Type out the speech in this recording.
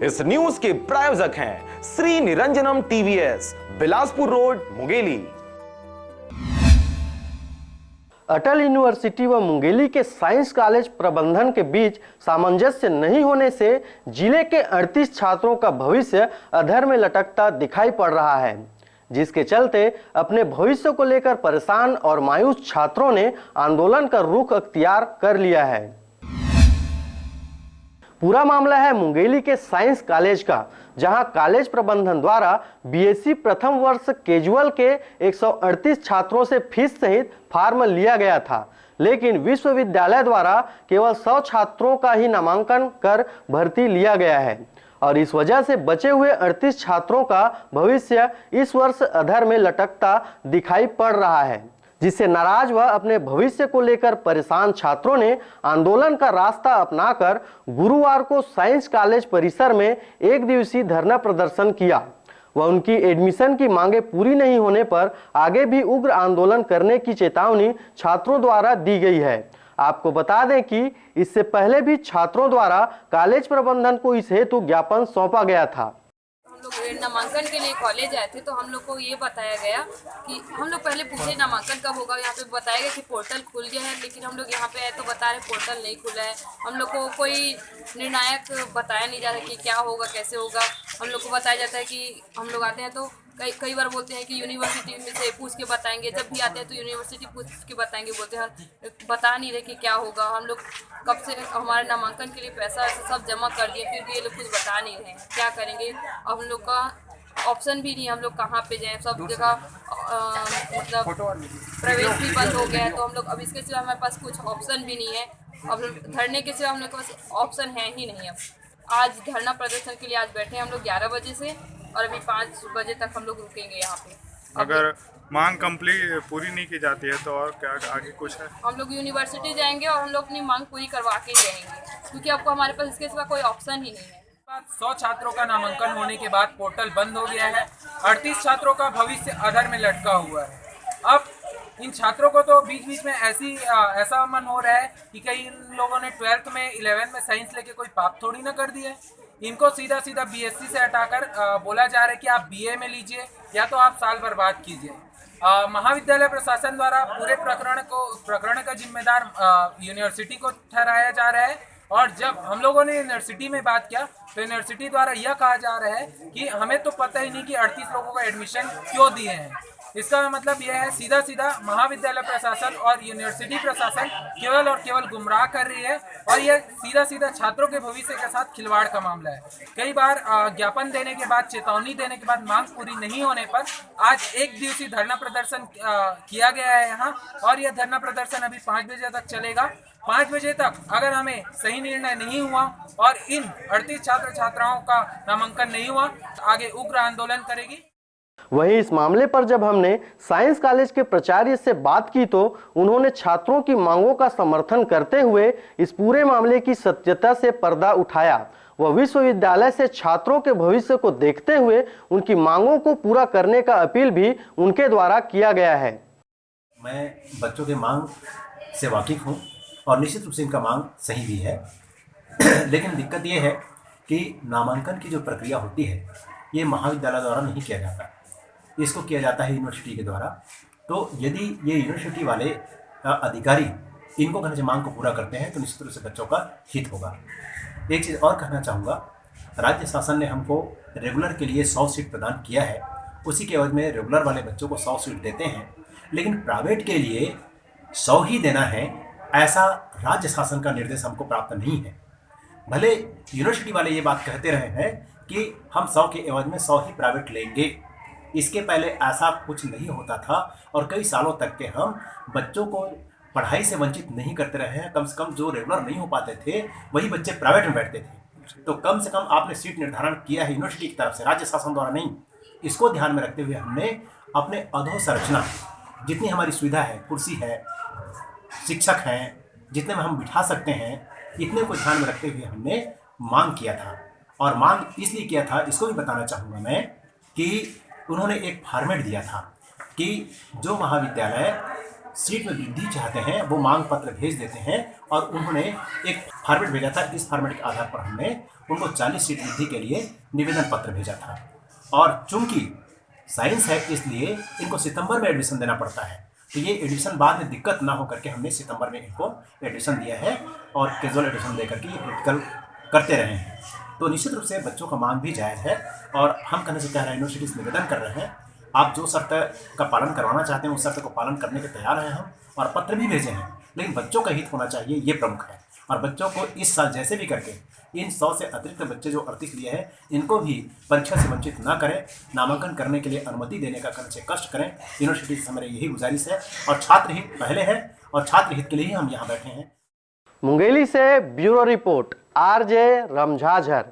इस न्यूज के प्रायोजक हैं श्री निरंजनम टीवीएस, बिलासपुर रोड, मुंगेली। अटल यूनिवर्सिटी व मुंगेली के साइंस कॉलेज प्रबंधन के बीच सामंजस्य नहीं होने से जिले के 38 छात्रों का भविष्य अधर में लटकता दिखाई पड़ रहा है, जिसके चलते अपने भविष्य को लेकर परेशान और मायूस छात्रों ने आंदोलन का रुख अख्तियार कर लिया है। पूरा मामला है मुंगेली के साइंस कॉलेज का, जहां कॉलेज प्रबंधन द्वारा बीएससी प्रथम वर्ष कैजुअल के 138 छात्रों से फीस सहित फॉर्म लिया गया था, लेकिन विश्वविद्यालय द्वारा केवल 100 छात्रों का ही नामांकन कर भर्ती लिया गया है और इस वजह से बचे हुए 38 छात्रों का भविष्य इस वर्ष अधर में लटकता दिखाई पड़ रहा है, जिससे नाराज व अपने भविष्य को लेकर परेशान छात्रों ने आंदोलन का रास्ता अपनाकर गुरुवार को साइंस कॉलेज परिसर में एक दिवसीय धरना प्रदर्शन किया व उनकी एडमिशन की मांगे पूरी नहीं होने पर आगे भी उग्र आंदोलन करने की चेतावनी छात्रों द्वारा दी गई है। आपको बता दें कि इससे पहले भी छात्रों द्वारा कॉलेज प्रबंधन को इस हेतु ज्ञापन सौंपा गया था। लोग नामांकन के लिए कॉलेज आए थे तो हम लोग को ये बताया गया कि हम लोग पहले पूछे नामांकन कब होगा। यहाँ पे बताया गया कि पोर्टल खुल गया है, लेकिन हम लोग यहाँ पे आए तो बता रहे पोर्टल नहीं खुला है। हम लोग को कोई निर्णायक बताया नहीं जा रहा कि क्या होगा कैसे होगा। हम लोग को बताया जाता है कि हम लोग आते हैं तो कई बार बोलते हैं कि यूनिवर्सिटी में से पूछ के बताएंगे, जब भी आते हैं तो यूनिवर्सिटी पूछ के बताएंगे, बोलते हैं बता नहीं रहे कि क्या होगा। हम लोग कब से हमारे नामांकन के लिए पैसा सब जमा कर दिए, फिर भी ये लोग कुछ बता नहीं रहे हैं, क्या करेंगे। अब हम लोग का ऑप्शन भी नहीं, हम लोग कहाँ पे जाएं, सब जगह मतलब प्रवेश भी बंद हो गया है। तो हम लोग अब इसके सिवा हमारे पास कुछ ऑप्शन भी नहीं है। अब धरने के सिवा हम लोग के पास ऑप्शन है ही नहीं। अब आज धरना प्रदर्शन के लिए आज बैठे हैं हम लोग 11 बजे से और अभी 5 बजे तक हम लोग रुकेंगे यहाँ पे। अगर मांग पूरी नहीं की जाती है तो और क्या आगे कुछ है? हम लोग यूनिवर्सिटी जाएंगे और हम लोग अपनी मांग पूरी करवा के ही रहेंगे, क्योंकि आपको हमारे पास इसके सिवा कोई ऑप्शन ही नहीं है। 100 छात्रों का नामांकन होने के बाद पोर्टल बंद हो गया है। 38 छात्रों का भविष्य अधर में लटका हुआ है। अब इन छात्रों को तो बीच बीच में ऐसा मन हो रहा है कि कई इन लोगों ने 12th में 11th में साइंस लेके कोई पाप थोड़ी ना कर दिया है। इनको सीधा सीधा बीएससी से हटाकर बोला जा रहा है कि आप बीए में लीजिए या तो आप साल बर्बाद कीजिए। महाविद्यालय प्रशासन द्वारा पूरे प्रकरण का जिम्मेदार यूनिवर्सिटी को ठहराया जा रहा है। और जब हम लोगों ने यूनिवर्सिटी में बात किया तो यूनिवर्सिटी द्वारा यह कहा जा रहा है कि हमें तो पता ही नहीं कि 38 लोगों को एडमिशन क्यों दिए हैं। इसका मतलब यह है सीधा सीधा महाविद्यालय प्रशासन और यूनिवर्सिटी प्रशासन केवल और केवल गुमराह कर रही है और यह सीधा सीधा छात्रों के भविष्य के साथ खिलवाड़ का मामला है। कई बार ज्ञापन देने के बाद, चेतावनी देने के बाद मांग पूरी नहीं होने पर आज एक दिवसीय धरना प्रदर्शन किया गया है यहाँ, और यह धरना प्रदर्शन अभी 5 बजे तक चलेगा। 5 बजे तक अगर हमें सही निर्णय नहीं हुआ और इन 38 छात्र छात्राओं का नामांकन नहीं हुआ तो आगे उग्र आंदोलन करेगी। वहीं इस मामले पर जब हमने साइंस कॉलेज के प्राचार्य से बात की तो उन्होंने छात्रों की मांगों का समर्थन करते हुए इस पूरे मामले की सत्यता से पर्दा उठाया व विश्वविद्यालय से छात्रों के भविष्य को देखते हुए उनकी मांगों को पूरा करने का अपील भी उनके द्वारा किया गया है। मैं बच्चों के मांग से वाकिफ हूँ और निश्चित रूप से इनका मांग सही भी है लेकिन दिक्कत ये है कि नामांकन की जो प्रक्रिया होती है ये महाविद्यालय द्वारा नहीं किया जाता, इसको किया जाता है यूनिवर्सिटी के द्वारा। तो यदि ये यूनिवर्सिटी वाले अधिकारी इनको कहने से मांग को पूरा करते हैं तो निश्चित रूप से बच्चों का हित होगा। एक चीज़ और कहना चाहूँगा, राज्य शासन ने हमको रेगुलर के लिए 100 सीट प्रदान किया है, उसी के एवज में रेगुलर वाले बच्चों को 100 सीट देते हैं, लेकिन प्राइवेट के लिए 100 ही देना है ऐसा राज्य शासन का निर्देश हमको प्राप्त नहीं है। भले यूनिवर्सिटी वाले ये बात कहते रहे हैं कि हम 100 के एवज में 100 ही प्राइवेट लेंगे, इसके पहले ऐसा कुछ नहीं होता था और कई सालों तक के हम बच्चों को पढ़ाई से वंचित नहीं करते रहे हैं। कम से कम जो रेगुलर नहीं हो पाते थे वही बच्चे प्राइवेट में बैठते थे। तो कम से कम आपने सीट निर्धारण किया है यूनिवर्सिटी की तरफ से, राज्य शासन द्वारा नहीं। इसको ध्यान में रखते हुए हमने अपने अधोसंरचना जितनी हमारी सुविधा है, कुर्सी है, शिक्षक हैं, जितने में हम बिठा सकते हैं, इतने को ध्यान में रखते हुए हमने मांग किया था। और मांग इसलिए किया था, इसको भी बताना चाहूँगा मैं, कि उन्होंने एक फॉर्मेट दिया था कि जो महाविद्यालय सीट में वृद्धि चाहते हैं वो मांग पत्र भेज देते हैं और उन्होंने एक फॉर्मेट भेजा था। इस फॉर्मेट के आधार पर हमने उनको 40 सीट वृद्धि के लिए निवेदन पत्र भेजा था। और चूंकि साइंस है इसलिए इनको सितंबर में एडमिशन देना पड़ता है, तो ये एडमिशन बाद में दिक्कत ना हो करके हमने सितंबर में इनको एडमिशन दिया है और कैजुअल एडमिशन दे करके ये प्रैक्टिकल करते रहे हैं। तो निश्चित रूप से बच्चों का मांग भी जायज़ है और हम कहने से कह रहे हैं, यूनिवर्सिटी से निवेदन कर रहे हैं, आप जो शर्त का पालन करवाना चाहते हैं उस शर्त को पालन करने के तैयार हैं हम, और पत्र भी भेजे हैं, लेकिन बच्चों का हित होना चाहिए, ये प्रमुख है। और बच्चों को इस साल जैसे भी करके इन 100 से अतिरिक्त बच्चे जो 38 लिए हैं इनको भी परीक्षा से वंचित ना करें, नामांकन करने के लिए अनुमति देने का कम से कष्ट करें। यूनिवर्सिटी से मेरी यही गुजारिश है और छात्र हित पहले है और छात्र हित के लिए ही हम यहाँ बैठे हैं। मुंगेली से ब्यूरो रिपोर्ट RJ रमझाझर।